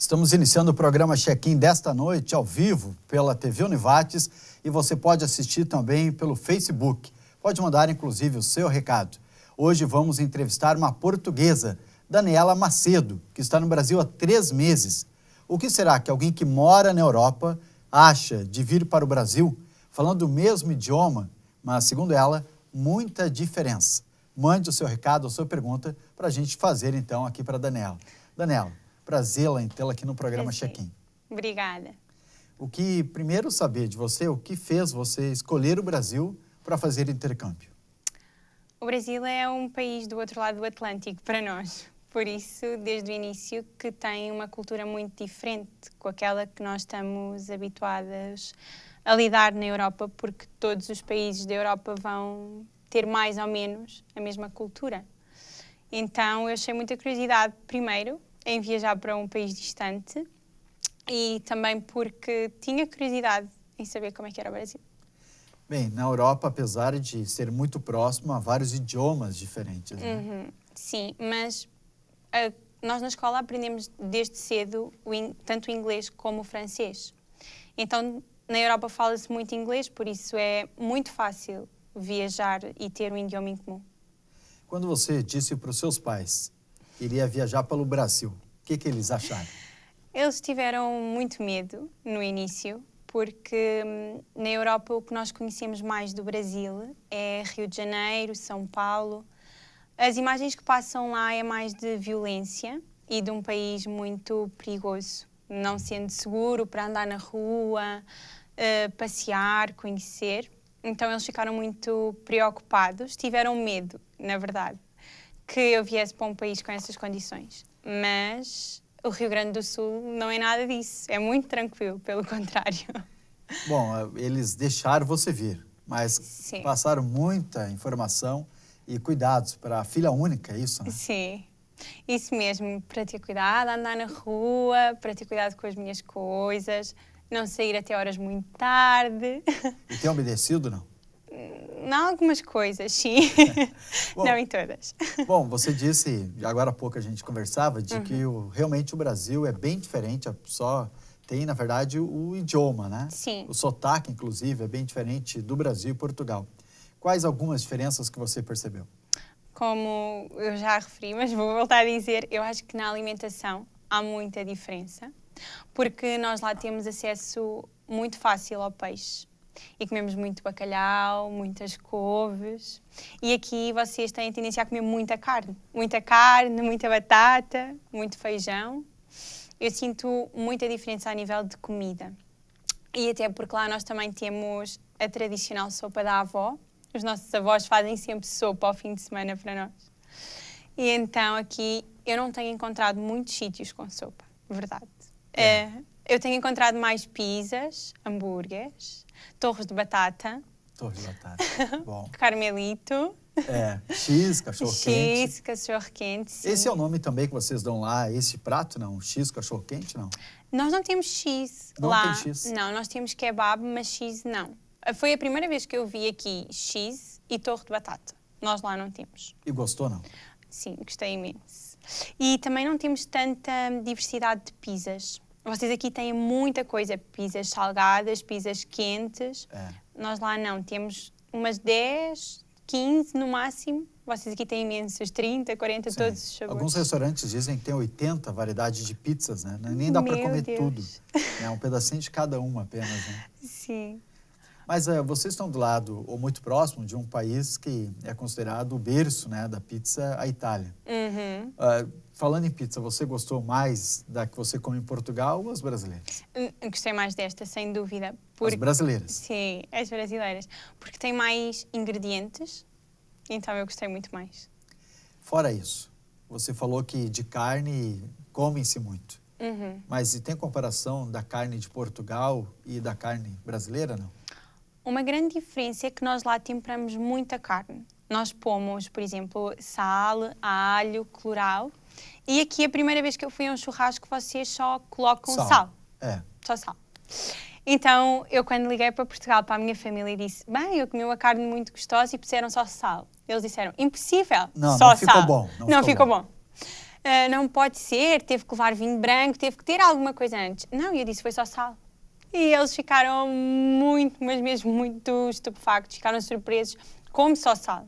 Estamos iniciando o programa Check-in desta noite, ao vivo, pela TV Univates, e você pode assistir também pelo Facebook. Pode mandar, inclusive, o seu recado. Hoje vamos entrevistar uma portuguesa, Daniela Macedo, que está no Brasil há 3 meses. O que será que alguém que mora na Europa acha de vir para o Brasil, falando o mesmo idioma, mas, segundo ela, muita diferença? Mande o seu recado, a sua pergunta, para a gente fazer, então, aqui para a Daniela. Daniela, prazer em tê-la aqui no programa Check-in. Obrigada. Primeiro saber de você, o que fez você escolher o Brasil para fazer intercâmbio? O Brasil é um país do outro lado do Atlântico para nós. Por isso, desde o início, que tem uma cultura muito diferente com aquela que nós estamos habituadas a lidar na Europa, porque todos os países da Europa vão ter mais ou menos a mesma cultura. Então, eu achei muita curiosidade, primeiro, em viajar para um país distante e também porque tinha curiosidade em saber como é que era o Brasil. Bem, na Europa, apesar de ser muito próximo, há vários idiomas diferentes, né? Sim, mas nós na escola aprendemos desde cedo tanto o inglês como o francês. Então, na Europa fala-se muito inglês, por isso é muito fácil viajar e ter um idioma em comum. Quando você disse para os seus pais que iria viajar pelo Brasil, o que eles acharam? Eles tiveram muito medo no início, porque na Europa o que nós conhecemos mais do Brasil é Rio de Janeiro, São Paulo. As imagens que passam lá é mais de violência e de um país muito perigoso, não sendo seguro para andar na rua, passear, conhecer. Então eles ficaram muito preocupados, tiveram medo, na verdade, que eu viesse para um país com essas condições. Mas o Rio Grande do Sul não é nada disso, é muito tranquilo, pelo contrário. Bom, eles deixaram você vir, mas Sim. Passaram muita informação e cuidados para a filha única, é isso, né? Sim, isso mesmo, para ter cuidado, andar na rua, para ter cuidado com as minhas coisas, não sair até horas muito tarde. E tem obedecido, não? Em algumas coisas, sim. Bom, não em todas. Bom, você disse, agora há pouco a gente conversava, de que realmente o Brasil é bem diferente, só tem, na verdade, o idioma, né? Sim. O sotaque, inclusive, é bem diferente do Brasil e Portugal. Quais algumas diferenças que você percebeu? Como eu já referi, mas vou voltar a dizer, eu acho que na alimentação há muita diferença, porque nós lá temos acesso muito fácil ao peixe. E comemos muito bacalhau, muitas couves. E aqui vocês têm a tendência a comer muita carne. Muita carne, muita batata, muito feijão. Eu sinto muita diferença a nível de comida. E até porque lá nós também temos a tradicional sopa da avó. Os nossos avós fazem sempre sopa ao fim de semana para nós. E então aqui eu não tenho encontrado muitos sítios com sopa, verdade. Eu tenho encontrado mais pizzas, hambúrgueres, torres de batata. Torres de batata, bom. Carmelito. X, cachorro-quente. X, cachorro-quente, sim. Esse é o nome também que vocês dão lá, esse prato, não? X, cachorro-quente, não? Nós não temos X não lá. Não tem X? Não, nós temos kebab, mas X não. Foi a primeira vez que eu vi aqui X e torre de batata. Nós lá não temos. E gostou, não? Sim, gostei imenso. E também não temos tanta diversidade de pizzas. Vocês aqui têm muita coisa, pizzas salgadas, pizzas quentes. Nós lá não, temos umas 10, 15 no máximo. Vocês aqui têm imensos, 30, 40, Sim. todos os sabores. Alguns restaurantes dizem que tem 80 variedades de pizzas, né? Nem dá para comer tudo. É um pedacinho de cada uma apenas, né? Sim. Mas vocês estão do lado, ou muito próximo, de um país que é considerado o berço, né, da pizza, a Itália. Falando em pizza, você gostou mais da que você come em Portugal ou as brasileiras? Gostei mais desta, sem dúvida. As brasileiras? Sim, as brasileiras. Porque tem mais ingredientes, então eu gostei muito mais. Fora isso, você falou que de carne come-se muito. Mas e tem comparação da carne de Portugal e da carne brasileira, não? Uma grande diferença é que nós lá temperamos muita carne. Nós pomos, por exemplo, sal, alho, colorau. E aqui, a primeira vez que eu fui a um churrasco, vocês só colocam sal. Só sal. Então, eu quando liguei para Portugal, para a minha família, disse, bem, eu comi uma carne muito gostosa e puseram só sal. Eles disseram, impossível, não, só não ficou sal. Bom. Não ficou bom. não pode ser, teve que levar vinho branco, teve que ter alguma coisa antes. Não, e eu disse, foi só sal. E eles ficaram muito, mas mesmo muito estupefactos, ficaram surpresos, como só sal.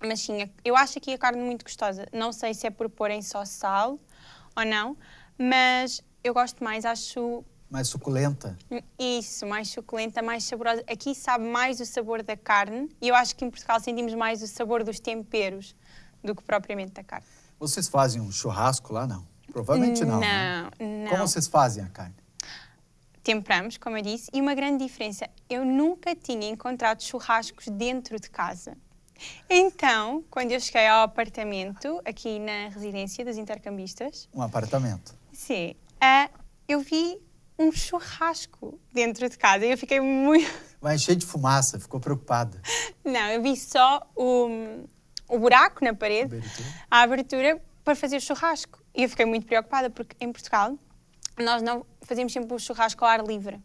Mas sim, eu acho aqui a carne muito gostosa. Não sei se é por porem só sal ou não, mas eu gosto mais, acho... Mais suculenta? Isso, mais suculenta, mais saborosa. Aqui sabe mais o sabor da carne e eu acho que em Portugal sentimos mais o sabor dos temperos do que propriamente da carne. Vocês fazem um churrasco lá? Não. Provavelmente não. Não, né? não. Como vocês fazem a carne? Temperamos, como eu disse, e uma grande diferença. Eu nunca tinha encontrado churrascos dentro de casa. Então, quando eu cheguei ao apartamento, aqui na residência dos intercambistas... Um apartamento? Sim. Eu vi um churrasco dentro de casa e eu fiquei muito... Vai encher de fumaça, ficou preocupada. Não, eu vi só o buraco na parede, a abertura para fazer o churrasco. E eu fiquei muito preocupada porque em Portugal nós não fazemos sempre o churrasco ao ar livre.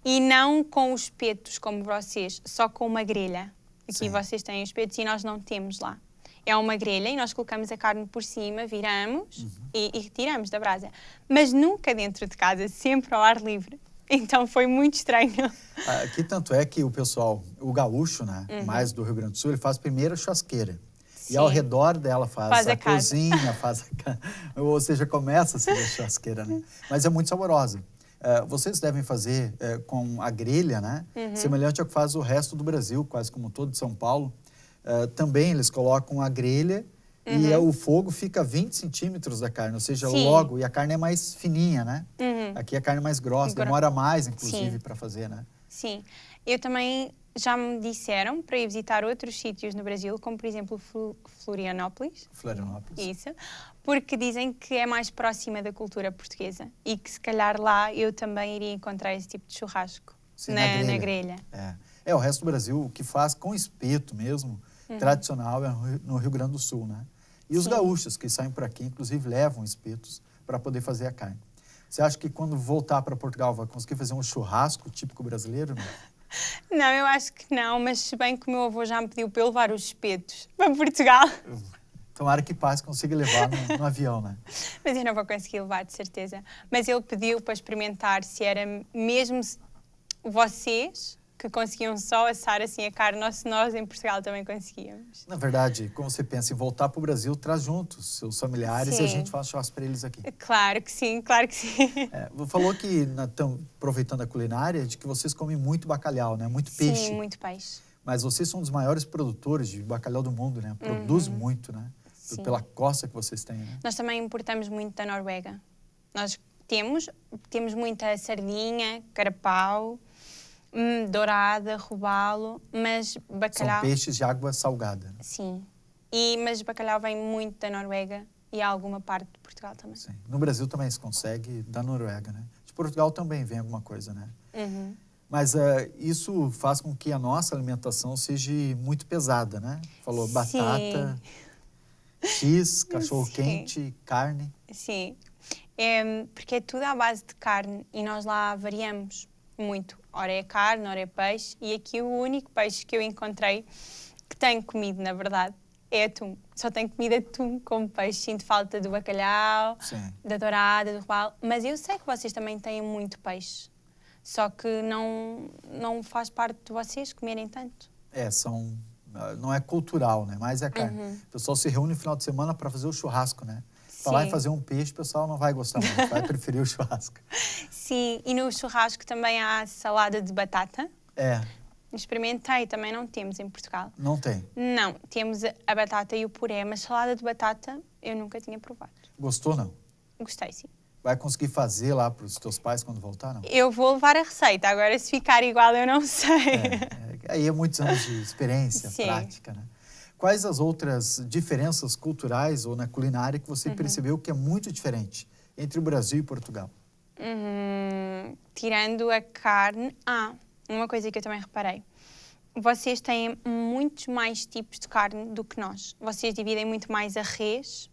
E não com os espetos como vocês, só com uma grelha. Aqui Sim. vocês têm os espetos e nós não temos lá. É uma grelha e nós colocamos a carne por cima, viramos e retiramos da brasa. Mas nunca dentro de casa, sempre ao ar livre. Então foi muito estranho. Aqui tanto é que o pessoal, o gaúcho, né, mais do Rio Grande do Sul, ele faz primeiro a churrasqueira. Sim. E ao redor dela faz a casa. cozinha, ou seja, começa a ser a churrasqueira, né? Mas é muito saborosa. Vocês devem fazer com a grelha, né? Semelhante ao que faz o resto do Brasil, quase como todo de São Paulo. Também eles colocam a grelha e o fogo fica a 20 centímetros da carne, ou seja, Sim. logo, e a carne é mais fininha, né? Aqui a carne é mais grossa, demora mais, inclusive, para fazer, né? Sim. Eu também, já me disseram para ir visitar outros sítios no Brasil, como por exemplo Florianópolis. Florianópolis. Isso. Porque dizem que é mais próxima da cultura portuguesa e que se calhar lá eu também iria encontrar esse tipo de churrasco. Sim, na grelha. O resto do Brasil, o que faz com espeto mesmo, tradicional, é no Rio Grande do Sul, né? E os gaúchos que saem por aqui, inclusive, levam espetos para poder fazer a carne. Você acha que quando voltar para Portugal vai conseguir fazer um churrasco típico brasileiro? Não? Não, eu acho que não, mas se bem que o meu avô já me pediu para eu levar os espetos para Portugal. Tomara que passe, consiga levar no avião, né? Mas eu não vou conseguir levar, de certeza. Mas ele pediu para experimentar se era mesmo vocês que conseguiam só assar assim a carne, ou se nós em Portugal também conseguíamos. Na verdade, como você pensa em voltar para o Brasil, traz juntos seus familiares. Sim. E a gente faz churrasco para eles aqui. Claro que sim, claro que sim. Falou que, aproveitando a culinária, de que vocês comem muito bacalhau, né? Muito peixe. Sim, muito peixe. Mas vocês são um dos maiores produtores de bacalhau do mundo, né? Produz muito, né? Sim. Pela costa que vocês têm, né? Nós também importamos muito da Noruega. Nós temos muita sardinha, carapau, dourada, robalo, mas bacalhau... São peixes de água salgada. Sim. Mas bacalhau vem muito da Noruega e há alguma parte de Portugal também. Sim. No Brasil também se consegue, da Noruega, né? De Portugal também vem alguma coisa, né? Mas isso faz com que a nossa alimentação seja muito pesada, né? Falou batata, X, cachorro-quente, carne. Sim. Porque é tudo à base de carne e nós lá variamos muito. Ora é carne, ora é peixe. E aqui o único peixe que eu encontrei que tenho comido, na verdade, é atum. Só tenho comido atum como peixe. Sinto falta do bacalhau, da dourada, do robalo. Mas eu sei que vocês também têm muito peixe. Só que não faz parte de vocês comerem tanto. Não é cultural, né? Mas é carne. O pessoal se reúne no final de semana para fazer o churrasco, né? Falar em fazer um peixe, o pessoal não vai gostar muito, vai preferir o churrasco. Sim, e no churrasco também há salada de batata. Experimentei, também não temos em Portugal. Não tem? Não, temos a batata e o puré, mas salada de batata eu nunca tinha provado. Gostou, não? Gostei, sim. Vai conseguir fazer lá para os teus pais quando voltar, não? Eu vou levar a receita, agora se ficar igual eu não sei. Aí é muitos anos de experiência, prática, né? Quais as outras diferenças culturais ou na culinária que você percebeu que é muito diferente entre o Brasil e Portugal? Tirando a carne... uma coisa que eu também reparei. Vocês têm muitos mais tipos de carne do que nós. Vocês dividem muito mais a res.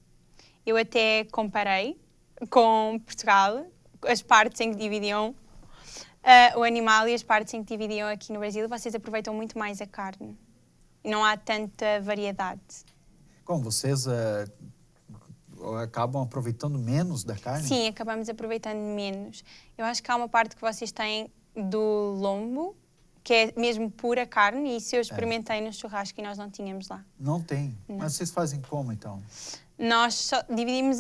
Eu até comparei com Portugal, as partes em que dividiam o animal e as partes em que dividiam aqui no Brasil. Vocês aproveitam muito mais a carne. Não há tanta variedade. Como vocês, acabam aproveitando menos da carne? Sim, acabamos aproveitando menos. Eu acho que há uma parte que vocês têm do lombo, que é mesmo pura carne, e isso eu experimentei no churrasco e nós não tínhamos lá. Não tem. Não. Mas vocês fazem como, então? Nós só dividimos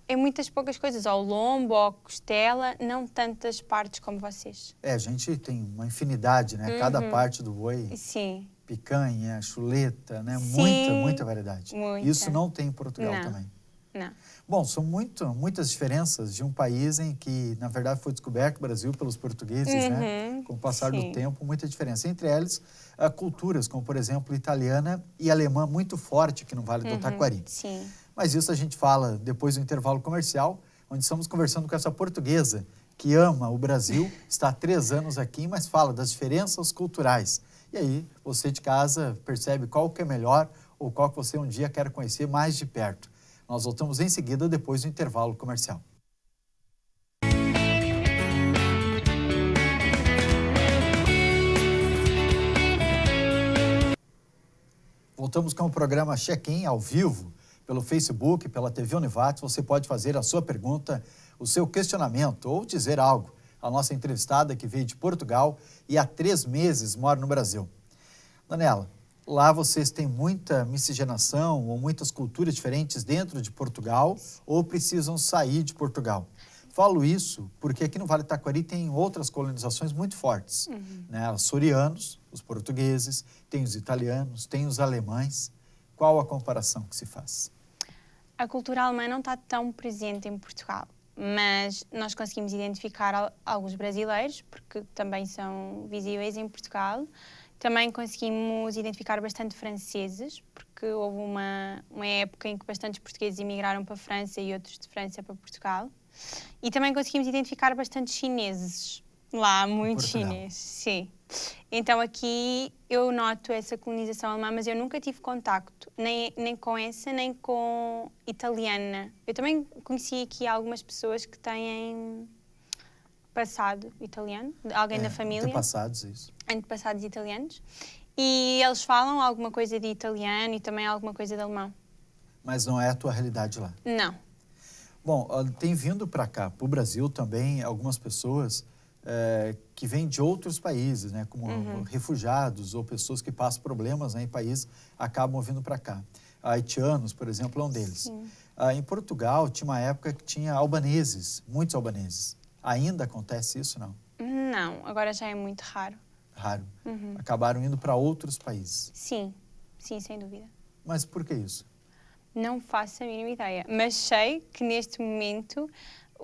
em muitas poucas coisas, ao lombo, à costela, não tantas partes como vocês. A gente tem uma infinidade, né? Cada parte do boi, Sim. picanha, chuleta, né? Sim, muita variedade. muita. Isso não tem em Portugal Não. também. Não. Bom, são muitas diferenças de um país em que, na verdade, foi descoberto o Brasil pelos portugueses, né? Com o passar do tempo, muita diferença. Entre eles, culturas, como, por exemplo, italiana e alemã, muito forte aqui no Vale do Taquari. Sim. Mas isso a gente fala depois do intervalo comercial, onde estamos conversando com essa portuguesa que ama o Brasil, está há 3 anos aqui, mas fala das diferenças culturais. E aí, você de casa percebe qual que é melhor ou qual que você um dia quer conhecer mais de perto. Nós voltamos em seguida, depois do intervalo comercial. Voltamos com o programa Check-in ao vivo, pelo Facebook, pela TV Univates. Você pode fazer a sua pergunta, o seu questionamento ou dizer algo. A nossa entrevistada que veio de Portugal e há 3 meses mora no Brasil. Daniela, lá vocês têm muita miscigenação ou muitas culturas diferentes dentro de Portugal ou precisam sair de Portugal? Falo isso porque aqui no Vale do Taquari tem outras colonizações muito fortes. Né? Os açorianos, os portugueses, tem os italianos, tem os alemães. Qual a comparação que se faz? A cultura alemã não está tão presente em Portugal, mas nós conseguimos identificar alguns brasileiros, porque também são visíveis em Portugal. Também conseguimos identificar bastante franceses, porque houve uma época em que bastantes portugueses emigraram para a França e outros de França para Portugal. E também conseguimos identificar bastante chineses. Lá há muitos chineses, sim. Então aqui eu noto essa colonização alemã, mas eu nunca tive contacto, nem com essa, nem com italiana. Eu também conheci aqui algumas pessoas que têm passado italiano, alguém da família. Antepassados, isso. Antepassados italianos. E eles falam alguma coisa de italiano e também alguma coisa de alemão. Mas não é a tua realidade lá? Não. Bom, tem vindo para cá, para o Brasil também, algumas pessoas que vêm de outros países, né, como refugiados ou pessoas que passam problemas, né, em países, acabam vindo para cá. Haitianos, por exemplo, é um deles. Em Portugal, tinha uma época que tinha albaneses, muitos albaneses. Ainda acontece isso, não? Não, agora já é muito raro. Raro. Acabaram indo para outros países. Sim, sim, sem dúvida. Mas por que isso? Não faço a mínima ideia, mas sei que neste momento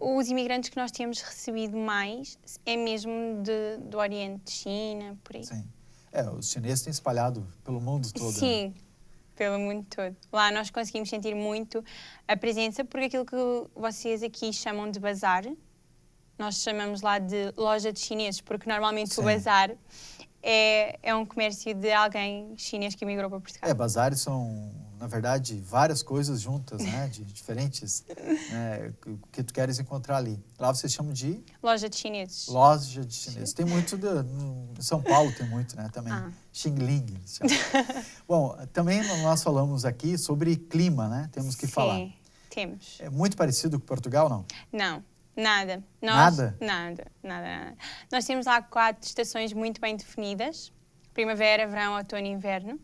os imigrantes que nós temos recebido mais é mesmo do Oriente, China, por aí. Sim. Os chineses têm espalhado pelo mundo todo. Sim, né? pelo mundo todo. Lá nós conseguimos sentir muito a presença, porque aquilo que vocês aqui chamam de bazar, nós chamamos lá de loja de chineses, porque normalmente o bazar é um comércio de alguém chinês que emigrou para Portugal. Bazares são, na verdade, várias coisas juntas, né? De diferentes, né? Que tu queres encontrar ali. Lá vocês chamam de? Loja de chineses. Loja de chineses. Tem muito, em São Paulo tem muito, né? Também. Xingling. Bom, também nós falamos aqui sobre clima, né? Temos que falar. Sim, temos. É muito parecido com Portugal, não? Não. Nada. Nada? Nada. Nós temos lá 4 estações muito bem definidas. Primavera, verão, outono e inverno.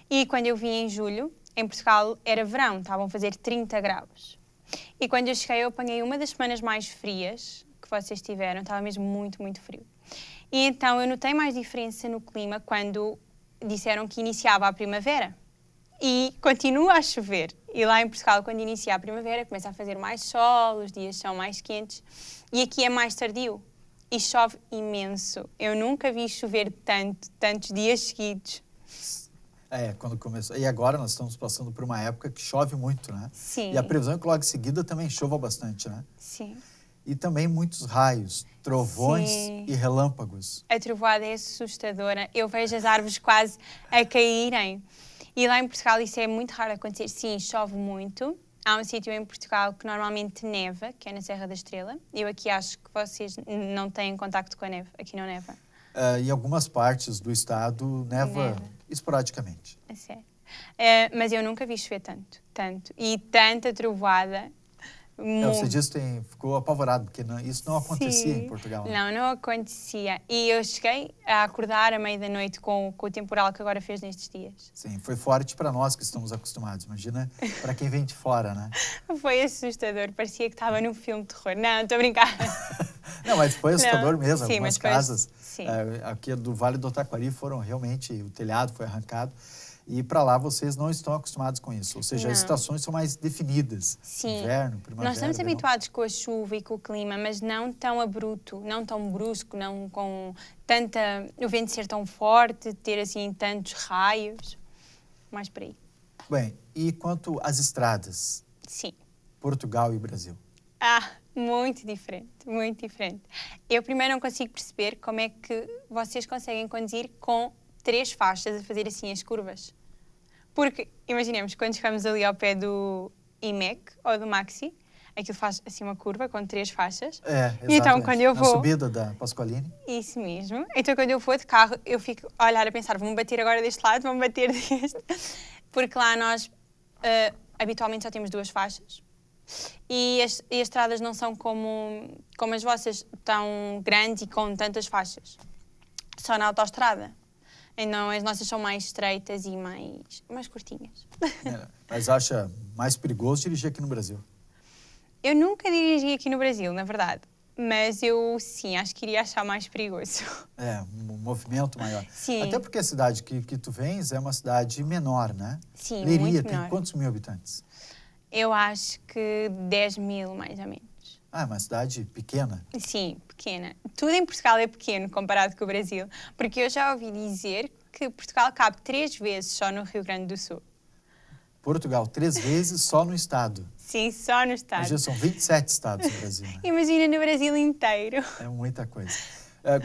E quando eu vim em julho, em Portugal era verão, estavam a fazer 30 graus. E quando eu cheguei, eu apanhei uma das semanas mais frias que vocês tiveram, estava mesmo muito, muito frio. E então eu notei mais diferença no clima quando disseram que iniciava a primavera. E continua a chover. E lá em Portugal, quando inicia a primavera, começa a fazer mais sol, os dias são mais quentes. E aqui é mais tardio. E chove imenso. Eu nunca vi chover tantos dias seguidos. Quando começou. E agora nós estamos passando por uma época que chove muito, né? Sim. E a previsão é que logo em seguida também chova bastante, né? Sim. E também muitos raios, trovões e relâmpagos. A trovoada é assustadora. Eu vejo as árvores quase a caírem. E lá em Portugal isso é muito raro acontecer. Sim, chove muito. Há um sítio em Portugal que normalmente neva, que é na Serra da Estrela. Eu aqui acho que vocês não têm contacto com a neve. Aqui não neva. Em algumas partes do estado neva esporadicamente. É sério. Mas eu nunca vi chover tanto. E tanta trovoada. Você disse que ficou apavorado, porque isso não acontecia Sim. em Portugal. Né? Não acontecia. E eu cheguei a acordar à meia da noite com o temporal que agora fez nestes dias. Sim, foi forte para nós que estamos acostumados. Imagina para quem vem de fora, né? Foi assustador, parecia que estava num filme de terror. Não, estou a brincar. Não, mas foi assustador mesmo. Sim, algumas casas sim. Aqui do Vale do Taquari foram realmente, o telhado foi arrancado. E para lá vocês não estão acostumados com isso. Ou seja, as estações são mais definidas. Sim. Inverno, primavera, Nós estamos verão. habituados com a chuva e com o clima, mas não tão abrupto, não tão brusco, não com o vento ser tão forte, ter assim tantos raios. Mais por aí. Bem, e quanto às estradas? Sim. Portugal e Brasil. Muito diferente, muito diferente. Eu primeiro não consigo perceber como é que vocês conseguem conduzir com 3 faixas a fazer assim as curvas. Porque, imaginemos, quando chegamos ali ao pé do IMEC ou do Maxi, aquilo faz assim uma curva com 3 faixas. Exatamente. E então, quando eu vou... Na subida da Pasqualini. Isso mesmo. Então, quando eu vou de carro, eu fico a olhar, a pensar, vão bater agora deste lado, vão bater deste. Porque lá nós, habitualmente, só temos 2 faixas. E as estradas não são como as vossas, tão grandes e com tantas faixas. Só na autoestrada. Então, as nossas são mais estreitas e mais curtinhas. Mas acha mais perigoso dirigir aqui no Brasil? Eu nunca dirigi aqui no Brasil, na verdade. Mas eu, sim, acho que iria achar mais perigoso. Um movimento maior. Sim. Até porque a cidade que tu vens é uma cidade menor, né? Sim, Leiria muito tem menor. quantos mil habitantes? Eu acho que 10 mil, mais ou menos. É uma cidade pequena. Sim, pequena. Tudo em Portugal é pequeno comparado com o Brasil, porque eu já ouvi dizer que Portugal cabe 3 vezes só no Rio Grande do Sul. Portugal, 3 vezes só no estado. Sim, só no estado. Hoje são 27 estados no Brasil. Né? Imagina no Brasil inteiro. É muita coisa.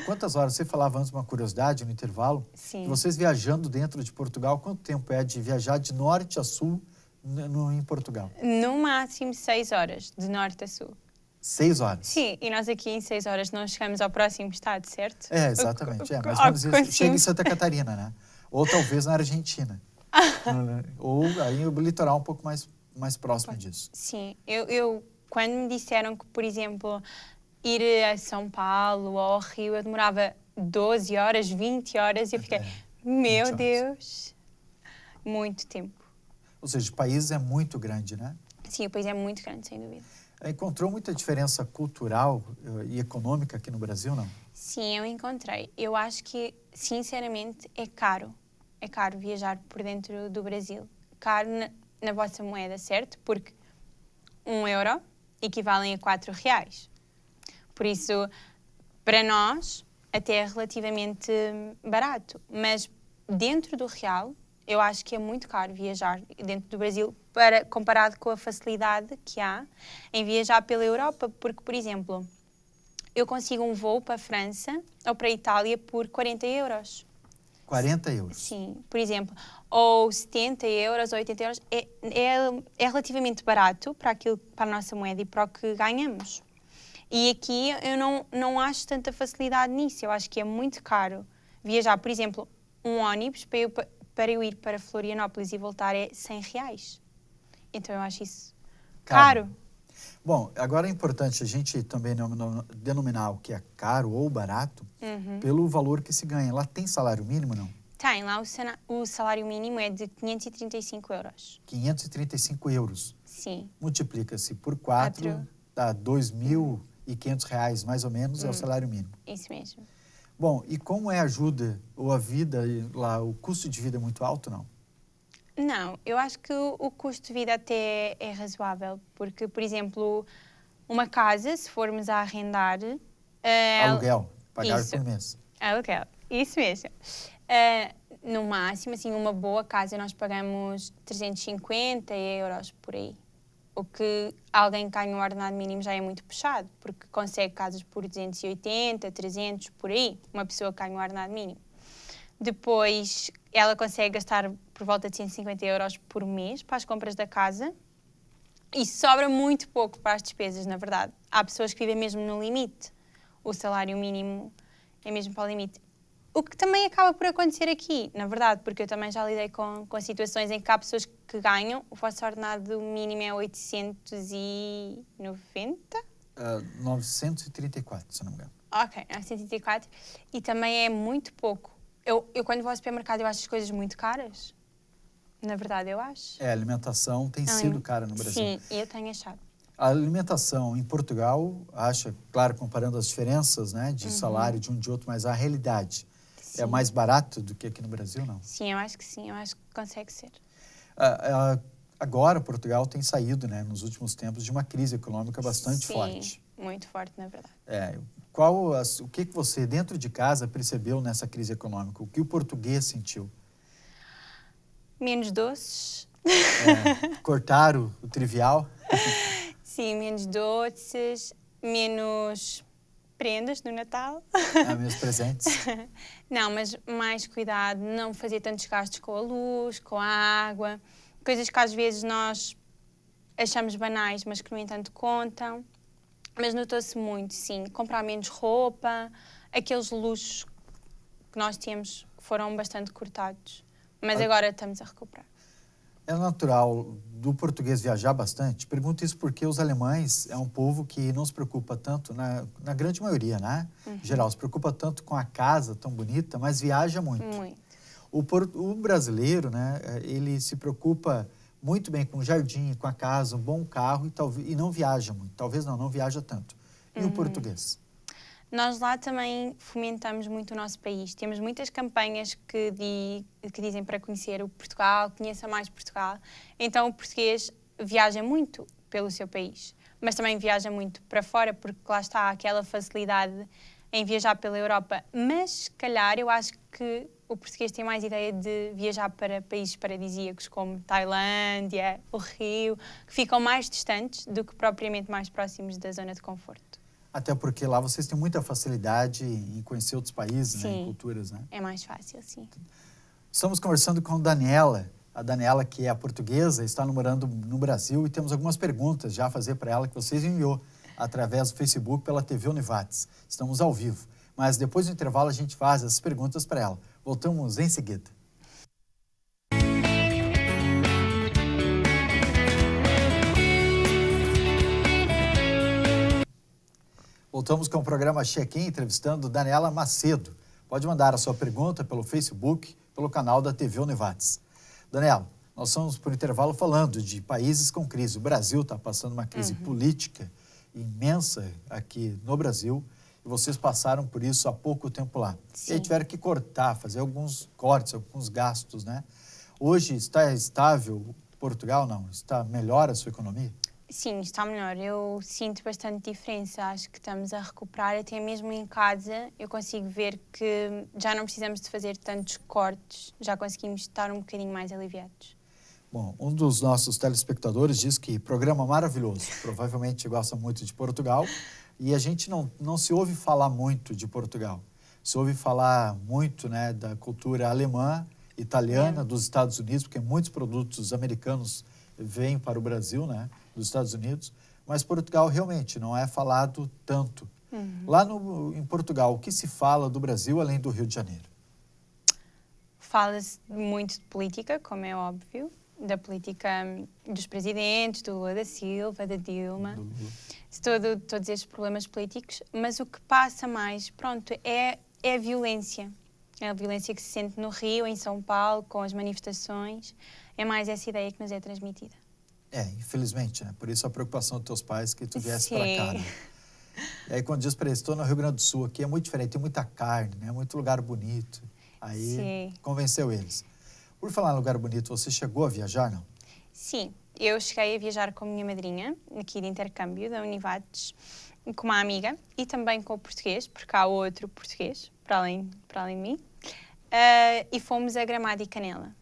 Quantas horas? Você falava antes uma curiosidade no intervalo. Sim. Vocês viajando dentro de Portugal, quanto tempo é de viajar de norte a sul em Portugal? No máximo 6 horas, de norte a sul. 6 horas? Sim, e nós aqui em 6 horas não chegamos ao próximo estado, certo? Exatamente. Mais ou menos isso. Chega em Santa Catarina, né? Ou talvez na Argentina. Ou aí o litoral um pouco mais próximo disso. Sim. Eu, quando me disseram que, por exemplo, ir a São Paulo ou ao Rio, eu demorava 12 horas, 20 horas, e eu fiquei, meu Deus, muito tempo. Ou seja, o país é muito grande, né? Sim, o país é muito grande, sem dúvida. Encontrou muita diferença cultural e econômica aqui no Brasil, não? Sim, eu encontrei. Eu acho que, sinceramente, é caro. É caro viajar por dentro do Brasil. Caro na vossa moeda, certo? Porque 1 euro equivale a 4 reais. Por isso, para nós, até é relativamente barato. Mas dentro do real, eu acho que é muito caro viajar dentro do Brasil comparado com a facilidade que há em viajar pela Europa. Porque, por exemplo, eu consigo um voo para a França ou para a Itália por 40 euros. 40 euros? Sim, por exemplo. Ou 70 euros ou 80 euros. É relativamente barato para a nossa moeda e para o que ganhamos. E aqui eu não acho tanta facilidade nisso. Eu acho que é muito caro viajar. Por exemplo, um ônibus para eu ir para Florianópolis e voltar é 100 reais. Então eu acho isso caro. Bom, agora é importante a gente também denominar o que é caro ou barato pelo valor que se ganha. Lá tem salário mínimo, não? Tem, lá o salário mínimo é de 535 euros. 535 euros. Sim. Multiplica-se por 4, dá R$2.500, mais ou menos, é o salário mínimo. Isso mesmo. Bom, e como é a ajuda ou a vida lá? O custo de vida é muito alto, não? Não, eu acho que o custo de vida até é razoável, porque, por exemplo, uma casa, se formos a arrendar... Aluguel, pagar por mês. Aluguel, isso mesmo. No máximo, assim, uma boa casa nós pagamos 350 euros por aí. O que alguém que ganha um ordenado mínimo já é muito puxado, porque consegue casas por 280, 300, por aí, uma pessoa que ganha um ordenado mínimo. Depois, ela consegue gastar por volta de 150 euros por mês para as compras da casa e sobra muito pouco para as despesas, na verdade. Há pessoas que vivem mesmo no limite. O salário mínimo é mesmo para o limite. O que também acaba por acontecer aqui, na verdade, porque eu também já lidei com situações em que há pessoas que ganham, o vosso ordenado mínimo é 890? 934, se não me engano. Ok, 934. E também é muito pouco. Eu quando vou ao supermercado, eu acho as coisas muito caras. Na verdade, eu acho. A alimentação tem sido cara no Brasil. Sim, eu tenho achado. A alimentação em Portugal, acho, claro, comparando as diferenças, né, de salário de um e de outro, mas a realidade é mais barato do que aqui no Brasil, não? Sim, eu acho que sim, eu acho que consegue ser. Agora, Portugal tem saído, né, nos últimos tempos, de uma crise econômica bastante forte. Sim, muito forte, na verdade. O que você, dentro de casa, percebeu nessa crise econômica? O que o português sentiu? Menos doces. Cortar o trivial? Sim, menos doces, menos prendas no Natal. Menos presentes? Não, mas mais cuidado, não fazer tantos gastos com a luz, com a água, coisas que às vezes nós achamos banais, mas que no entanto contam. Mas notou-se muito, sim, comprar menos roupa, aqueles luxos que nós tínhamos foram bastante cortados, mas agora estamos a recuperar. É natural do português viajar bastante? Pergunto isso porque os alemães é um povo que não se preocupa tanto, na grande maioria, né? Em geral, se preocupa tanto com a casa tão bonita, mas viaja muito. Muito. O brasileiro, né, ele se preocupa muito bem com o jardim, com a casa, um bom carro e não viaja muito. Talvez não viaja tanto. E o português? Nós lá também fomentamos muito o nosso país. Temos muitas campanhas que dizem para conhecer o Portugal, conheça mais Portugal. Então o português viaja muito pelo seu país, mas também viaja muito para fora, porque lá está aquela facilidade em viajar pela Europa. Mas, se calhar, eu acho que o português tem mais ideia de viajar para países paradisíacos como Tailândia, o Rio, que ficam mais distantes do que propriamente mais próximos da zona de conforto. Até porque lá vocês têm muita facilidade em conhecer outros países, né, em culturas, né? É mais fácil, sim. Estamos conversando com a Daniela. A Daniela, que é a portuguesa, está morando no Brasil e temos algumas perguntas já a fazer para ela que vocês enviou através do Facebook pela TV Univates. Estamos ao vivo, mas depois do intervalo a gente faz essas perguntas para ela. Voltamos em seguida. Voltamos com o programa Check-in, entrevistando Daniela Macedo. Pode mandar a sua pergunta pelo Facebook, pelo canal da TV Univates. Daniela, nós estamos por intervalo falando de países com crise. O Brasil está passando uma crise política imensa aqui no Brasil e vocês passaram por isso há pouco tempo lá. Sim. E aí tiveram que cortar, fazer alguns cortes, alguns gastos, né? Hoje está estável Portugal, não? Está melhor a sua economia? Sim, está melhor. Eu sinto bastante diferença. Acho que estamos a recuperar. Até mesmo em casa eu consigo ver que já não precisamos de fazer tantos cortes. Já conseguimos estar um bocadinho mais aliviados. Bom, um dos nossos telespectadores diz que programa maravilhoso. Provavelmente gosta muito de Portugal. E a gente não se ouve falar muito de Portugal. Se ouve falar muito, né, da cultura alemã, italiana, dos Estados Unidos, porque muitos produtos americanos vêm para o Brasil, né, dos Estados Unidos. Mas Portugal realmente não é falado tanto. Lá em Portugal, o que se fala do Brasil além do Rio de Janeiro? Fala-se muito de política, como é óbvio. Da política dos presidentes, do Lula da Silva, da Dilma, de todos estes problemas políticos, mas o que passa mais, pronto, é a violência. É a violência que se sente no Rio, em São Paulo, com as manifestações. É mais essa ideia que nos é transmitida. Infelizmente, né? Por isso a preocupação dos teus pais que tu viesse Sim. para cá, né? E aí quando diz para eles, estou no Rio Grande do Sul, aqui é muito diferente, tem muita carne, né? Muito lugar bonito. Aí Sim. convenceu eles. Por falar em lugar bonito, você chegou a viajar, não? Sim, eu cheguei a viajar com a minha madrinha, aqui de intercâmbio, da Univates, com uma amiga e também com o português, porque há outro português, para além de mim, e fomos a Gramado e Canela.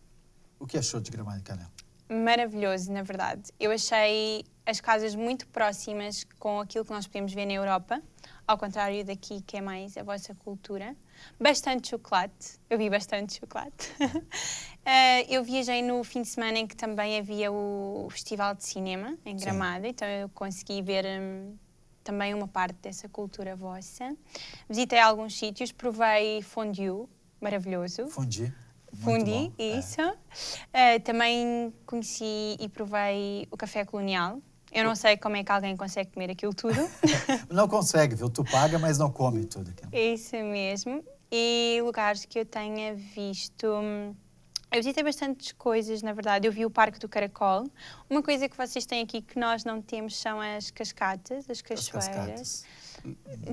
O que achou de Gramado e Canela? Maravilhoso, na verdade. Eu achei as casas muito próximas com aquilo que nós podemos ver na Europa, ao contrário daqui, que é mais a vossa cultura. Bastante chocolate, eu vi bastante chocolate. Eu viajei no fim de semana em que também havia o Festival de Cinema, em Gramado, então eu consegui ver também uma parte dessa cultura vossa. Visitei alguns sítios, provei fondue, maravilhoso. Fundi. Fundi, isso. Também conheci e provei o café colonial. Eu não sei como é que alguém consegue comer aquilo tudo. Não consegue, viu? Tu paga, mas não come tudo aquilo. Isso mesmo. E lugares que eu tenha visto... Eu visitei bastantes coisas, na verdade. Eu vi o Parque do Caracol. Uma coisa que vocês têm aqui que nós não temos são as cascatas, as cachoeiras. Cascatas.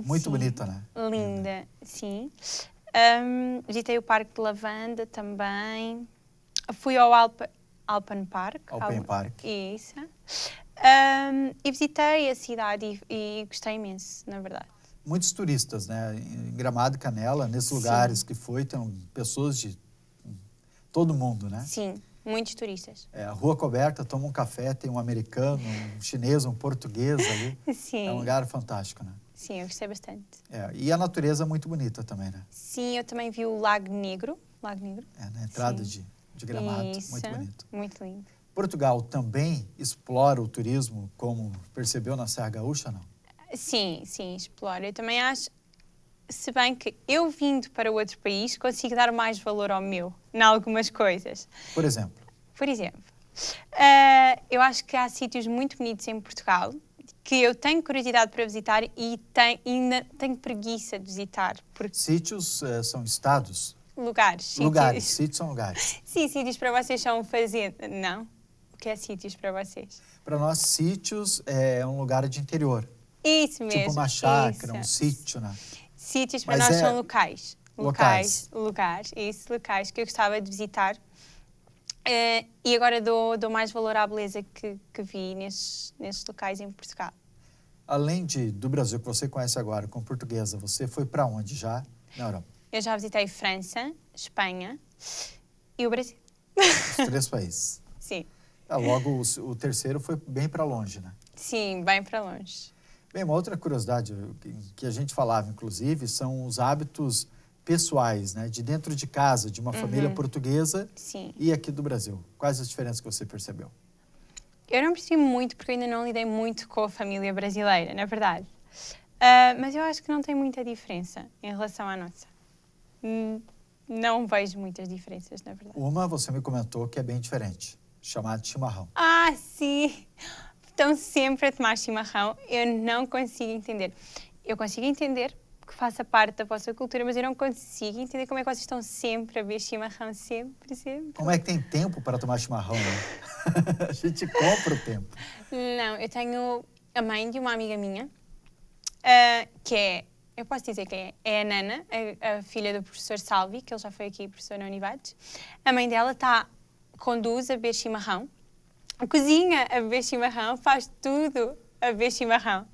Muito bonita, né? Linda, sim. Visitei o Parque de Lavanda também. Fui ao Alpen Park. Alpen Park. Isso. E visitei a cidade e gostei imenso, na verdade. Muitos turistas, né? Em Gramado e Canela, nesses lugares que foi, tem pessoas de todo mundo, né? Sim, muitos turistas. A rua coberta, toma um café, tem um americano, um chinês, um português ali. Sim. É um lugar fantástico, né? Sim, eu gostei bastante. E a natureza é muito bonita também, né? Sim, eu também vi o Lago Negro. Lago Negro. Na entrada de Gramado. Isso, muito bonito. Muito lindo. Portugal também explora o turismo, como percebeu na Serra Gaúcha, não? Sim, explora. Eu também acho, se bem que eu vindo para outro país, consigo dar mais valor ao meu, em algumas coisas. Por exemplo? Por exemplo, eu acho que há sítios muito bonitos em Portugal que eu tenho curiosidade para visitar e ainda tenho preguiça de visitar. Porque... Sítios são estados? Lugares. Lugares, sítios são lugares. Sim, sítios para vocês são fazendas. Não? O que é sítios para vocês? Para nós, sítios é um lugar de interior. Isso mesmo. Tipo uma chácara, um sítio, né? Sítios para nós são locais. Locais. Isso, locais que eu gostava de visitar. E agora dou mais valor à beleza que vi nesses locais em Portugal. Além do Brasil, que você conhece agora, com portuguesa, você foi para onde já na Europa? Eu já visitei França, Espanha e o Brasil. Os 3 países. Sim. Logo, o terceiro foi bem para longe, né? Sim, bem para longe. Bem, uma outra curiosidade que a gente falava, inclusive, são os hábitos pessoais, né? De dentro de casa, de uma família portuguesa. Sim. E aqui do Brasil. Quais as diferenças que você percebeu? Eu não percebi muito, porque eu ainda não lidei muito com a família brasileira, na verdade. Mas eu acho que não tem muita diferença em relação à nossa. Não vejo muitas diferenças, na verdade. Uma, você me comentou que é bem diferente, chamado chimarrão. Ah, sim! Estão sempre a tomar chimarrão. Eu não consigo entender. Eu consigo entender que faça parte da vossa cultura, mas eu não consigo entender como é que vocês estão sempre a beber chimarrão, sempre. Como é que tem tempo para tomar chimarrão, né? A gente compra o tempo. Não, eu tenho a mãe de uma amiga minha, que é, eu posso dizer que é a Nana, a filha do professor Salvi, que ele já foi aqui professor na Univates. A mãe dela conduz a beber chimarrão, cozinha a beber chimarrão, faz tudo a beber chimarrão.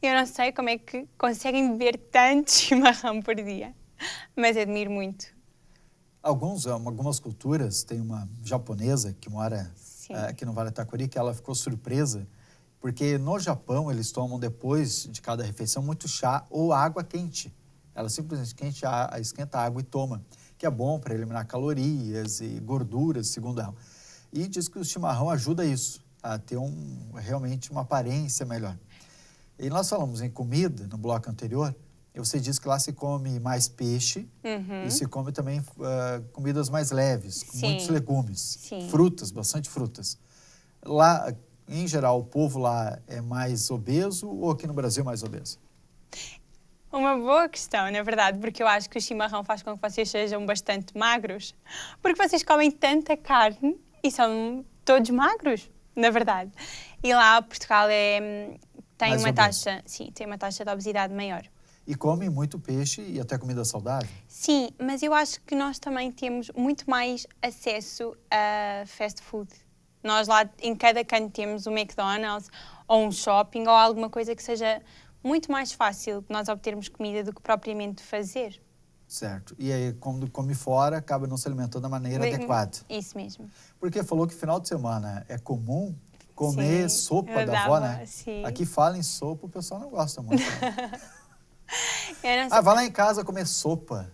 Eu não sei como é que conseguem beber tanto chimarrão por dia, mas admiro muito. Algumas culturas, tem uma japonesa que mora aqui no Vale do Taquari, que ela ficou surpresa, porque no Japão eles tomam depois de cada refeição muito chá ou água quente. Ela simplesmente esquenta a água e toma, que é bom para eliminar calorias e gorduras, segundo ela. E diz que o chimarrão ajuda isso, a ter realmente uma aparência melhor. E nós falamos em comida no bloco anterior, e você disse que lá se come mais peixe e se come também comidas mais leves, com muitos legumes, frutas, bastante frutas. Lá, em geral, o povo lá é mais obeso ou aqui no Brasil mais obeso? Uma boa questão, na verdade, porque eu acho que o chimarrão faz com que vocês sejam bastante magros, porque vocês comem tanta carne e são todos magros, na verdade. E lá, Portugal tem uma taxa, tem uma taxa de obesidade maior. E comem muito peixe e até comida saudável? Sim, mas eu acho que nós também temos muito mais acesso a fast food. Nós lá, em cada canto, temos um McDonald's ou um shopping ou alguma coisa que seja muito mais fácil de nós obtermos comida do que propriamente fazer. Certo. E aí, quando come fora, acaba não se alimentando da maneira adequada. Isso mesmo. Porque falou que final de semana é comum comer sopa da avó, né? Sim. Aqui fala em sopa, o pessoal não gosta muito. Né? Vai lá em casa comer sopa.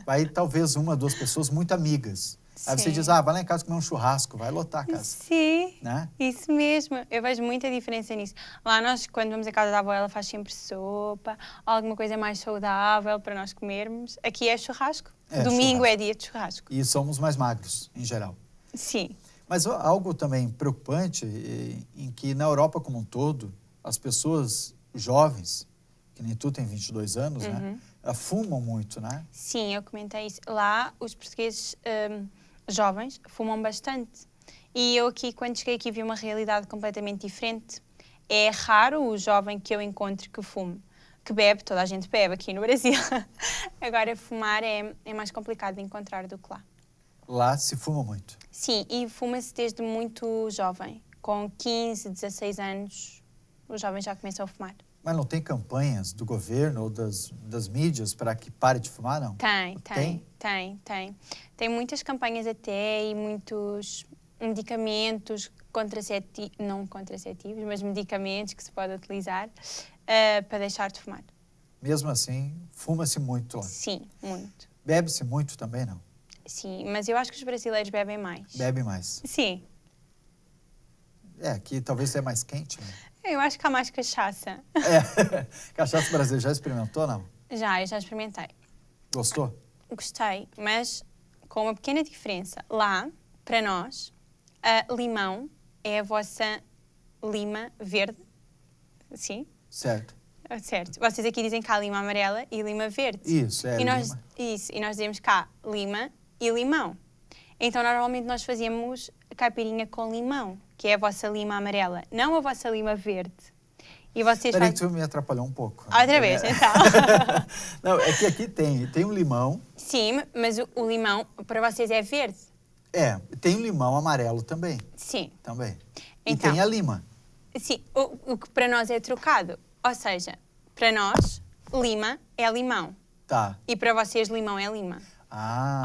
Vai talvez 1, 2 pessoas muito amigas. Aí você Sim. diz, vai lá em casa comer um churrasco, vai lotar a casa. Sim, Né? isso mesmo. Eu vejo muita diferença nisso. Lá nós, quando vamos à casa da avó, ela faz sempre sopa, alguma coisa mais saudável para nós comermos. Aqui é churrasco. Domingo churrasco. é dia de churrasco. E somos mais magros, em geral. Sim. Mas algo também preocupante em que na Europa como um todo, as pessoas jovens, que nem tu tem 22 anos, né? Fumam muito, né? Sim, eu comentei isso. Lá, os portugueses jovens fumam bastante. E eu aqui, quando cheguei aqui, vi uma realidade completamente diferente. É raro o jovem que eu encontro que fume. Que bebe, toda a gente bebe aqui no Brasil. Agora, fumar é mais complicado de encontrar do que lá. Lá se fuma muito. Sim, e fuma-se desde muito jovem. Com 15, 16 anos, os jovens já começam a fumar. Mas não tem campanhas do governo ou das mídias para que pare de fumar, não? Tem. Tem muitas campanhas até e muitos medicamentos não contraceptivos, mas medicamentos que se pode utilizar para deixar de fumar. Mesmo assim, fuma-se muito lá. Sim, muito. Bebe-se muito também, não? Sim, mas eu acho que os brasileiros bebem mais. Bebe mais. Sim. Aqui talvez seja mais quente, né? Eu acho que há mais cachaça. Cachaça brasileira, já experimentou, não? Eu já experimentei. Gostou? Gostei, mas com uma pequena diferença. Lá, para nós, limão é a vossa lima verde. Sim? Certo. Certo. Vocês aqui dizem cá lima amarela e lima verde. Isso, nós, lima. Isso, e nós dizemos cá lima e limão. Então, normalmente, nós fazíamos caipirinha com limão, que é a vossa lima amarela, não a vossa lima verde. E vocês Peraí que tu me atrapalhou um pouco. Outra vez, então. Não, é que aqui tem um limão. Sim, mas o limão para vocês é verde. Tem um limão amarelo também. Sim. Também. Então, e tem a lima. Sim, o que para nós é trocado. Ou seja, para nós, lima é limão. Tá. E para vocês, limão é lima.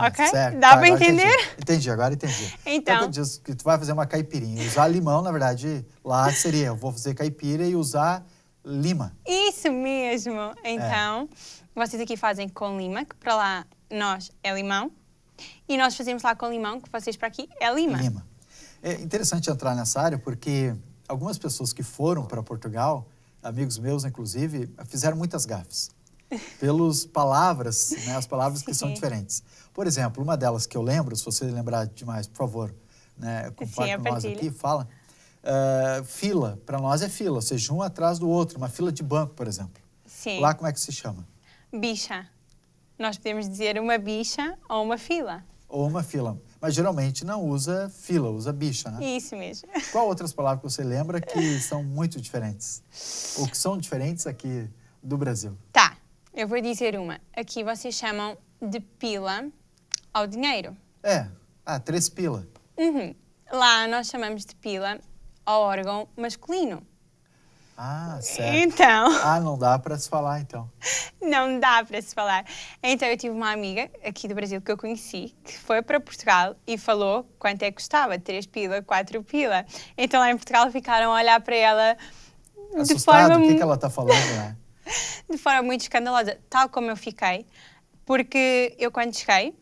Ok? Certo. Dá para entender? Entendi, agora entendi. Então eu disse que tu vai fazer uma caipirinha. Usar limão, na verdade, lá seria, eu vou fazer caipira e usar lima. Isso mesmo. Então, vocês aqui fazem com lima, que para lá nós é limão. E nós fazemos lá com limão, que vocês para aqui é lima. Lima. É interessante entrar nessa área porque algumas pessoas que foram para Portugal, amigos meus, inclusive, fizeram muitas gafes. Pelas palavras, né, as palavras que são diferentes. Por exemplo, uma delas que eu lembro, se você lembrar demais, por favor, né, compartilhe com nós aqui, fala. Fila, para nós é fila, ou seja, um atrás do outro, uma fila de banco, por exemplo. Sim. Lá como é que se chama? Bicha. Nós podemos dizer uma bicha ou uma fila. Ou uma fila. Mas geralmente não usa fila, usa bicha, né? Isso mesmo. Qual outras palavras que você lembra que são muito diferentes? Ou que são diferentes aqui do Brasil? Tá, eu vou dizer uma. Aqui vocês chamam de pila ao dinheiro. 3 pila. Lá nós chamamos de pila ao órgão masculino. Certo. Então... não dá para se falar, então. Não dá para se falar. Então eu tive uma amiga aqui do Brasil que eu conheci, que foi para Portugal e falou quanto é que custava, 3 pila, 4 pila. Então lá em Portugal ficaram a olhar para ela Assustado, de forma... o que ela está falando, né? De forma muito escandalosa, tal como eu fiquei, porque eu quando cheguei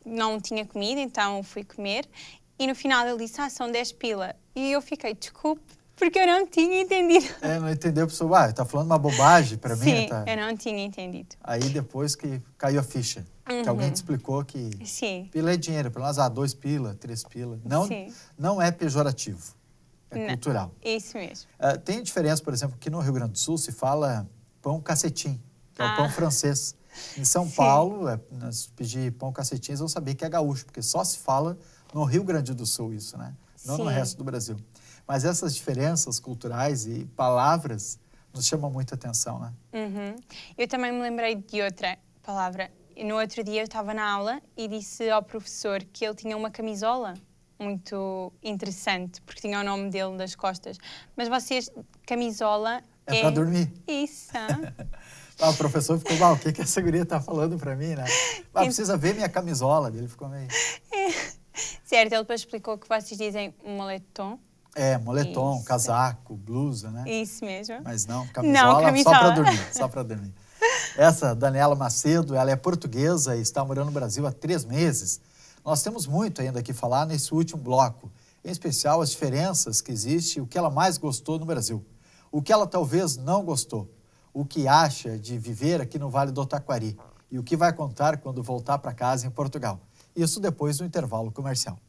não tinha comida, então fui comer e no final ele disse, são 10 pila. E eu fiquei, desculpe, porque eu não tinha entendido. Não entendeu, a pessoa, está falando uma bobagem para mim. Sim, eu não tinha entendido. Aí depois que caiu a ficha, que alguém te explicou que pila é dinheiro, para nós, 2 pila, 3 pila. Não é pejorativo, é cultural. Isso mesmo. Tem diferença, por exemplo, que no Rio Grande do Sul se fala pão cacetim, que é o pão francês. Em São Paulo, nós pedir pão cacetim, eles vão saber que é gaúcho, porque só se fala no Rio Grande do Sul isso, né? Não no resto do Brasil. Mas essas diferenças culturais e palavras nos chamam muita atenção, né? Eu também me lembrei de outra palavra. No outro dia eu estava na aula e disse ao professor que ele tinha uma camisola muito interessante, porque tinha o nome dele nas costas. Mas vocês, camisola é para dormir. Isso. O professor ficou, o que essa guria está falando para mim, né? Precisa ver minha camisola. Ele ficou meio... Certo, ele depois explicou que vocês dizem moletom. Moletom, casaco, blusa, né? Isso mesmo. Mas não, camisola só para dormir, só para dormir. Essa Daniela Macedo, ela é portuguesa e está morando no Brasil há 3 meses. Nós temos muito ainda que falar nesse último bloco, em especial as diferenças que existem, o que ela mais gostou no Brasil, o que ela talvez não gostou, o que acha de viver aqui no Vale do Taquari e o que vai contar quando voltar para casa em Portugal. Isso depois do intervalo comercial.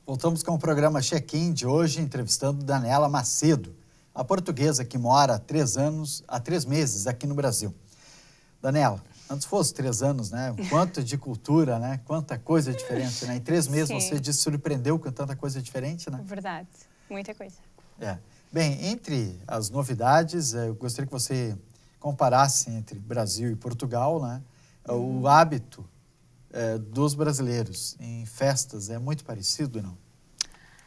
Voltamos com o programa Check-in de hoje, entrevistando Daniela Macedo, a portuguesa que mora há 3 meses aqui no Brasil. Daniela, antes fosse 3 anos, né? Quanto de cultura, né? Quanta coisa diferente, né? Em 3 meses Sim. você se surpreendeu com tanta coisa diferente, né? Verdade, muita coisa. Bem, entre as novidades, eu gostaria que você comparasse entre Brasil e Portugal, né? O hábito dos brasileiros em festas é muito parecido, não?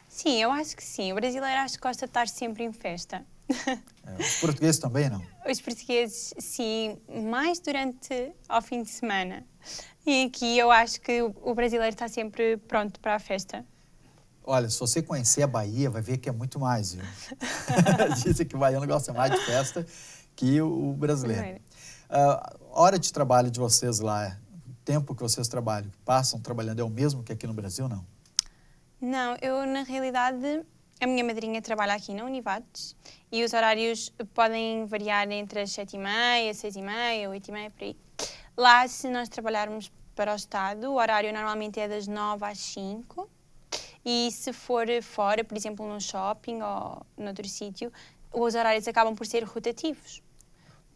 Sim, eu acho que sim. O brasileiro acho que gosta de estar sempre em festa. Os portugueses também, não? Os portugueses, sim, mais durante ao fim de semana. E aqui eu acho que o brasileiro está sempre pronto para a festa. Olha, se você conhecer a Bahia, vai ver que é muito mais, viu? Dizem que o baiano gosta mais de festa que o brasileiro. A hora de trabalho de vocês lá, o tempo que vocês trabalham, passam trabalhando, é o mesmo que aqui no Brasil, não? Não, eu na realidade, a minha madrinha trabalha aqui na Univates e os horários podem variar entre as 7h30, 6h30, 8h30, por aí. Lá, se nós trabalharmos para o Estado, o horário normalmente é das 9 às 5. E se for fora, por exemplo, num shopping ou noutro sítio, os horários acabam por ser rotativos.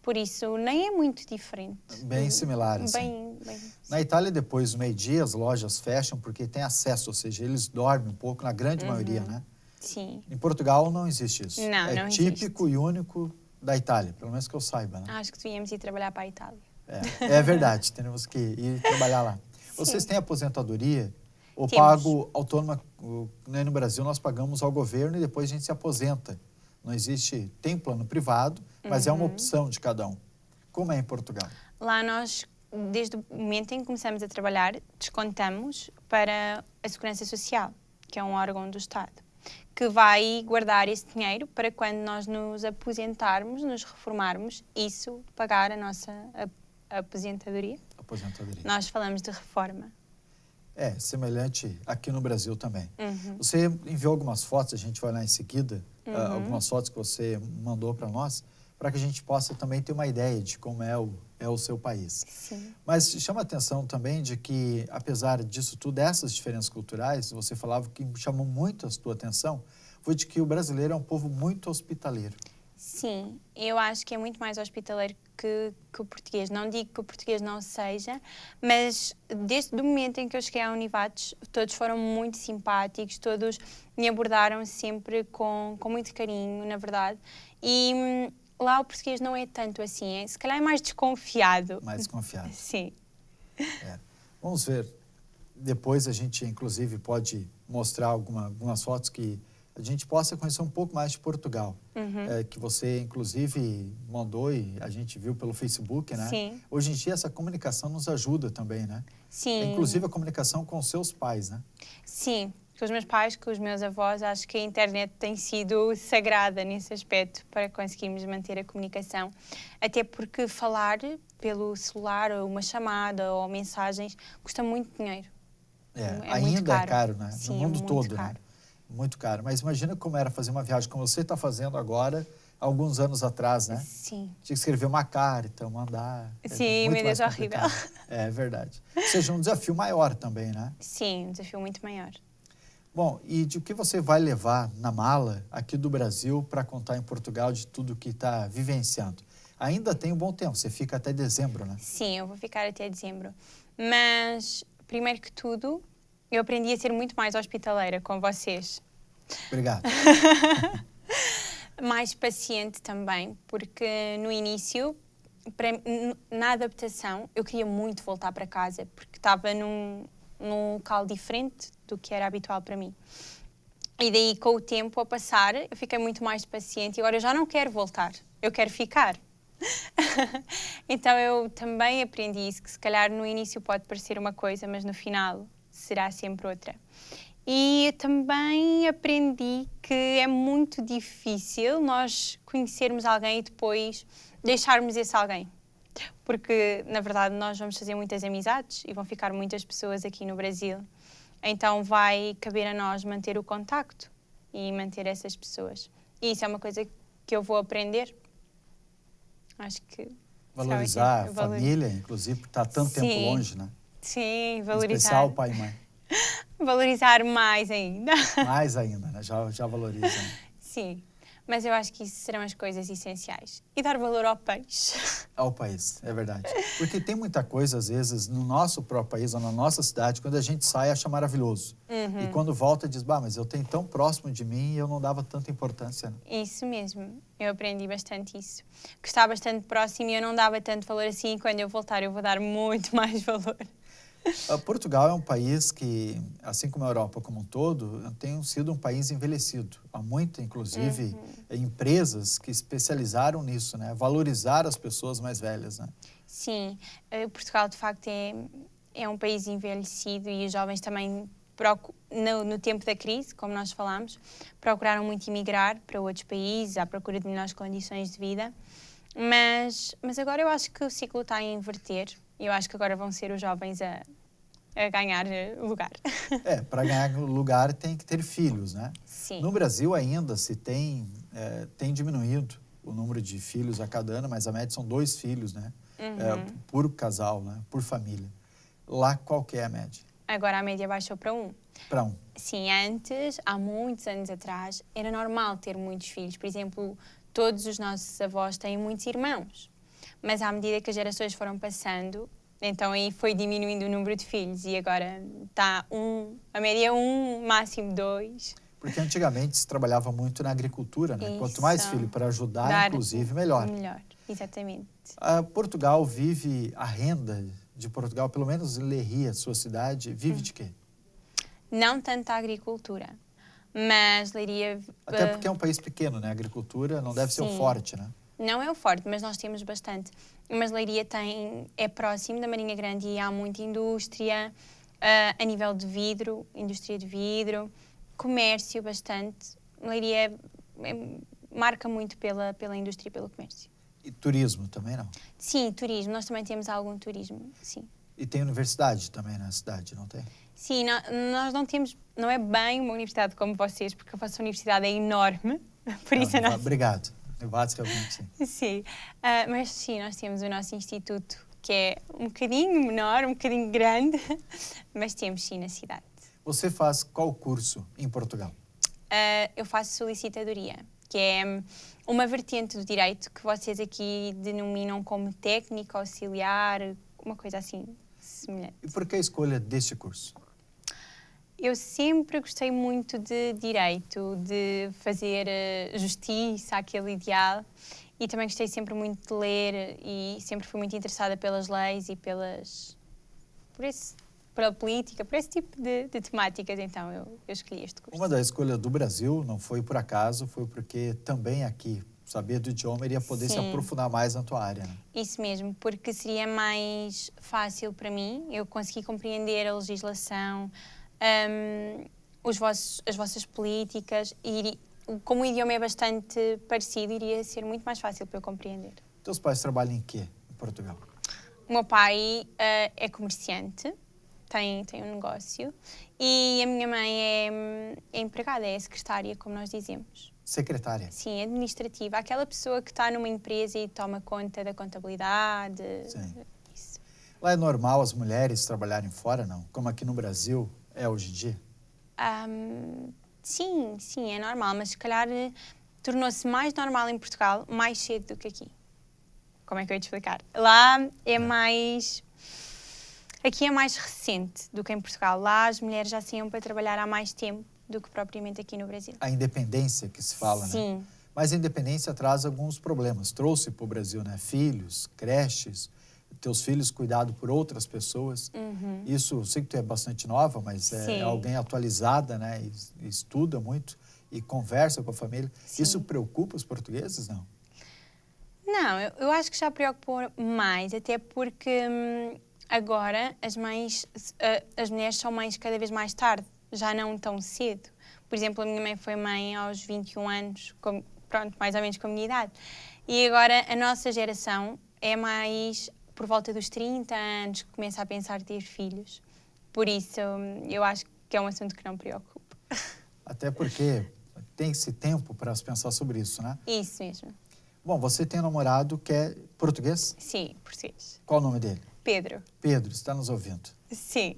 Por isso, nem é muito diferente. Bem similar, assim. Bem. Na Itália, depois do meio-dia, as lojas fecham porque tem acesso, ou seja, eles dormem um pouco, na grande maioria, né? Sim. Em Portugal não existe isso. Não típico existe. E único da Itália, pelo menos que eu saiba, né? Acho que devíamos ir trabalhar para a Itália. É verdade, temos que ir trabalhar lá. Sim. Vocês têm aposentadoria? Ou Temos. pago autônoma, no Brasil nós pagamos ao governo e depois a gente se aposenta. Não existe, tem plano privado, mas é uma opção de cada um. Como é em Portugal? Lá nós, desde o momento em que começamos a trabalhar, descontamos para a Segurança Social, que é um órgão do Estado, que vai guardar esse dinheiro para quando nós nos aposentarmos, nos reformarmos, isso pagar a nossa aposentadoria. Nós falamos de reforma. É, semelhante aqui no Brasil também. Você enviou algumas fotos, a gente vai lá em seguida, algumas fotos que você mandou para nós, para que a gente possa também ter uma ideia de como é o seu país. Sim. Mas chama a atenção também de que, apesar disso tudo, dessas diferenças culturais, você falava que chamou muito a sua atenção, foi de que o brasileiro é um povo muito hospitaleiro. Sim, eu acho que é muito mais hospitaleiro que o português. Não digo que o português não seja, mas desde o momento em que eu cheguei à Univates, todos foram muito simpáticos, todos me abordaram sempre com muito carinho, na verdade. E lá o português não é tanto assim, se calhar é mais desconfiado. Mais desconfiado. Sim. Vamos ver. Depois a gente, inclusive, pode mostrar algumas fotos que a gente possa conhecer um pouco mais de Portugal. Que você, inclusive, mandou e a gente viu pelo Facebook, né? Sim. Hoje em dia, essa comunicação nos ajuda também, né? Sim. Inclusive a comunicação com os seus pais, né? Sim, com os meus pais, com os meus avós, acho que a internet tem sido sagrada nesse aspecto para conseguirmos manter a comunicação. Até porque falar pelo celular, ou uma chamada, ou mensagens, custa muito dinheiro. Ainda é caro, né? Sim, no mundo todo, caro. Né? Muito caro. Mas imagina como era fazer uma viagem como você está fazendo agora, alguns anos atrás, né? Sim. Tinha que escrever uma carta, mandar. Sim, meu Deus, horrível. É verdade. Ou seja, um desafio maior também, né? Sim, um desafio muito maior. Bom, e de o que você vai levar na mala aqui do Brasil para contar em Portugal de tudo que está vivenciando? Ainda tem um bom tempo, você fica até dezembro, né? Sim, eu vou ficar até dezembro. Mas, primeiro que tudo, eu aprendi a ser muito mais hospitaleira com vocês. Obrigado. Mais paciente também, porque no início, na adaptação, eu queria muito voltar para casa, porque estava num local diferente do que era habitual para mim. E daí, com o tempo a passar, eu fiquei muito mais paciente e agora eu já não quero voltar, eu quero ficar. Então eu também aprendi isso, que se calhar no início pode parecer uma coisa, mas no final será sempre outra. E também aprendi que é muito difícil nós conhecermos alguém e depois deixarmos esse alguém. Porque, na verdade, nós vamos fazer muitas amizades e vão ficar muitas pessoas aqui no Brasil. Então vai caber a nós manter o contacto e manter essas pessoas. E isso é uma coisa que eu vou aprender. Acho que... Valorizar a família, inclusive, porque está tanto tempo longe, né? Sim, valorizar. Em especial o pai e mãe. Valorizar mais ainda. Mais ainda, né? Já valoriza. Né? Sim, mas eu acho que isso serão as coisas essenciais. E dar valor ao país. Ao país, é verdade. Porque tem muita coisa, às vezes, no nosso próprio país ou na nossa cidade, quando a gente sai, acha maravilhoso. E quando volta, diz, bah, mas eu tenho tão próximo de mim e eu não dava tanta importância. Né? Isso mesmo. Eu aprendi bastante isso. Que está bastante próximo e eu não dava tanto valor assim. E quando eu voltar, eu vou dar muito mais valor. Portugal é um país que, assim como a Europa como um todo, tem sido um país envelhecido. Há muito, inclusive, empresas que especializaram nisso, né? Valorizar as pessoas mais velhas, né? Sim, Portugal, de facto, é um país envelhecido e os jovens também, no tempo da crise, como nós falámos, procuraram muito emigrar para outros países à procura de melhores condições de vida. Mas agora eu acho que o ciclo está a inverter. Eu acho que agora vão ser os jovens a ganhar lugar. Para ganhar lugar tem que ter filhos, né? Sim. No Brasil ainda se tem diminuído o número de filhos a cada ano, mas a média são 2 filhos, né? Por casal, né? Por família. Lá qual que é a média? Agora a média baixou para 1. Para 1. Sim, antes, há muitos anos atrás, era normal ter muitos filhos. Por exemplo, todos os nossos avós têm muitos irmãos. Mas à medida que as gerações foram passando, então aí foi diminuindo o número de filhos e agora está a média é 1, máximo 2. Porque antigamente se trabalhava muito na agricultura, né? Isso. Quanto mais filho para ajudar, inclusive, melhor. Melhor, exatamente. Portugal vive, a renda de Portugal, pelo menos em Leiria, sua cidade, vive de quê? Não tanto a agricultura, mas Leiria... Até porque é um país pequeno, né? A agricultura não deve ser o forte, né? Não é o forte, mas nós temos bastante. Mas Leiria é próximo da Marinha Grande e há muita indústria a nível de vidro, indústria de vidro, comércio bastante. Leiria marca muito pela indústria e pelo comércio. E turismo também não? Sim, turismo. Nós também temos algum turismo, sim. E tem universidade também na cidade, não tem? Sim, nós não temos, não é bem uma universidade como vocês, porque a vossa universidade é enorme, por isso a nossa... Obrigado. Nevados, realmente, sim. Sim, mas sim, nós temos o nosso instituto, que é um bocadinho menor, um bocadinho grande, mas temos sim na cidade. Você faz qual curso em Portugal? Eu faço solicitadoria, que é uma vertente do direito que vocês aqui denominam como técnico auxiliar, uma coisa assim semelhante. E por que a escolha deste curso? Eu sempre gostei muito de direito, de fazer justiça, aquele ideal, e também gostei sempre muito de ler e sempre fui muito interessada pelas leis e pela política, por esse tipo de temáticas, então eu escolhi este curso. Uma das escolhas do Brasil não foi por acaso, foi porque também aqui, saber do idioma, iria poder se aprofundar mais na tua área, né? Isso mesmo, porque seria mais fácil para mim, eu consegui compreender a legislação, as vossas políticas e como o idioma é bastante parecido, iria ser muito mais fácil para eu compreender. Teus pais trabalham em quê em Portugal? O meu pai é comerciante, tem um negócio, e a minha mãe é empregada, é secretária, como nós dizemos. Secretária? Sim, administrativa. Aquela pessoa que está numa empresa e toma conta da contabilidade. Sim. Isso. Lá é normal as mulheres trabalharem fora, não? Como aqui no Brasil é hoje em dia? Sim, é normal, mas se calhar tornou-se mais normal em Portugal mais cedo do que aqui. Como é que eu ia te explicar? Lá é mais... Aqui é mais recente do que em Portugal. Lá as mulheres já saíam para trabalhar há mais tempo do que propriamente aqui no Brasil. A independência que se fala, sim. Né? Mas a independência traz alguns problemas. Trouxe para o Brasil, né? Filhos, creches, teus filhos cuidados por outras pessoas. Isso, eu sei que tu é bastante nova, mas é alguém atualizada, né? E estuda muito e conversa com a família. Sim. Isso preocupa os portugueses, não? Não, eu acho que já preocupa mais, até porque agora as mulheres são mães cada vez mais tarde. já não tão cedo. Por exemplo, a minha mãe foi mãe aos 21 anos, pronto, mais ou menos com a minha idade. E agora a nossa geração é mais por volta dos 30 anos que começa a pensar em ter filhos. Por isso, eu acho que é um assunto que não me preocupa. Até porque tem esse tempo para se pensar sobre isso, né? Isso mesmo. Bom, você tem um namorado que é português? Sim, português. Qual o nome dele? Pedro. Pedro, está nos ouvindo. Sim.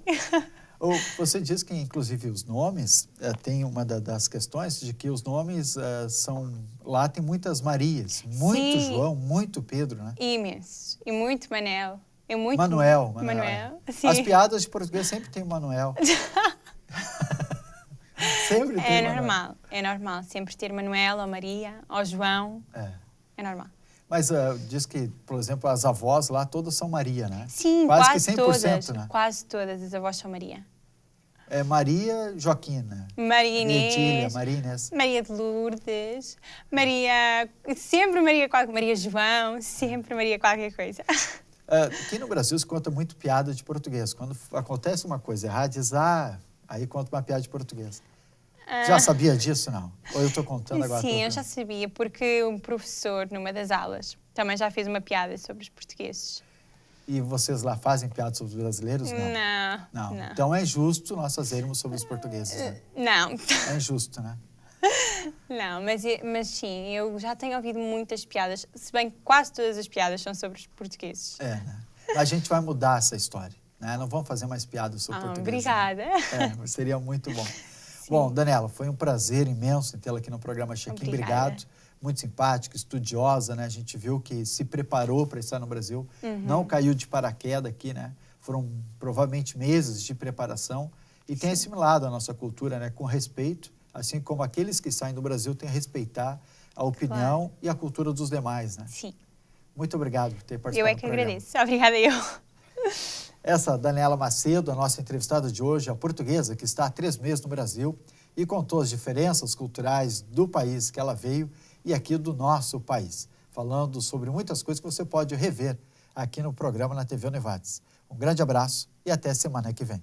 Você diz que, inclusive, os nomes, tem uma das questões de que os nomes são... Lá tem muitas Marias, muito Sim. João, muito Pedro, né? Imenso. E muito Manel. E muito Manuel. Manuel. Sim. As piadas de português sempre tem o Manuel. Sempre tem Manuel. É normal. Sempre ter Manuel ou Maria ou João. É normal. Mas diz que, por exemplo, as avós lá todas são Maria, né? Sim, quase quase que 100%, todas. né? Quase todas as avós são Maria. É Maria Joaquina. Maria Inês. Maria Inês. Maria de Lourdes. Maria... Sempre Maria João. Sempre Maria qualquer coisa. Aqui no Brasil se conta muito piada de português. Quando acontece uma coisa errada, diz, aí conta uma piada de português. Já sabia disso, não? Ou eu estou contando agora? Sim, eu já sabia, porque um professor, numa das aulas, também já fez uma piada sobre os portugueses. E vocês lá fazem piadas sobre os brasileiros? Não. Então é injusto nós fazermos sobre os portugueses, né? Não. É injusto, né? Não, mas sim, eu já tenho ouvido muitas piadas, se bem que quase todas as piadas são sobre os portugueses. Né? A gente vai mudar essa história, né? Não vamos fazer mais piadas sobre portugueses. Obrigada. Né? Seria muito bom. Sim. Bom, Daniela, foi um prazer imenso tê-la aqui no programa Check-in. Obrigado. Muito simpática, estudiosa, né? A gente viu que se preparou para estar no Brasil. Não caiu de paraquedas aqui, né? Foram provavelmente meses de preparação e tem assimilado a nossa cultura, né? Com respeito, assim como aqueles que saem do Brasil têm que respeitar a opinião e a cultura dos demais, né? Sim. Muito obrigado por ter participado do programa. Eu é que agradeço. Obrigada eu. Essa Daniela Macedo, a nossa entrevistada de hoje, a portuguesa que está há 3 meses no Brasil e contou as diferenças culturais do país que ela veio e aqui do nosso país, falando sobre muitas coisas que você pode rever aqui no programa na TV Univates. Um grande abraço e até semana que vem.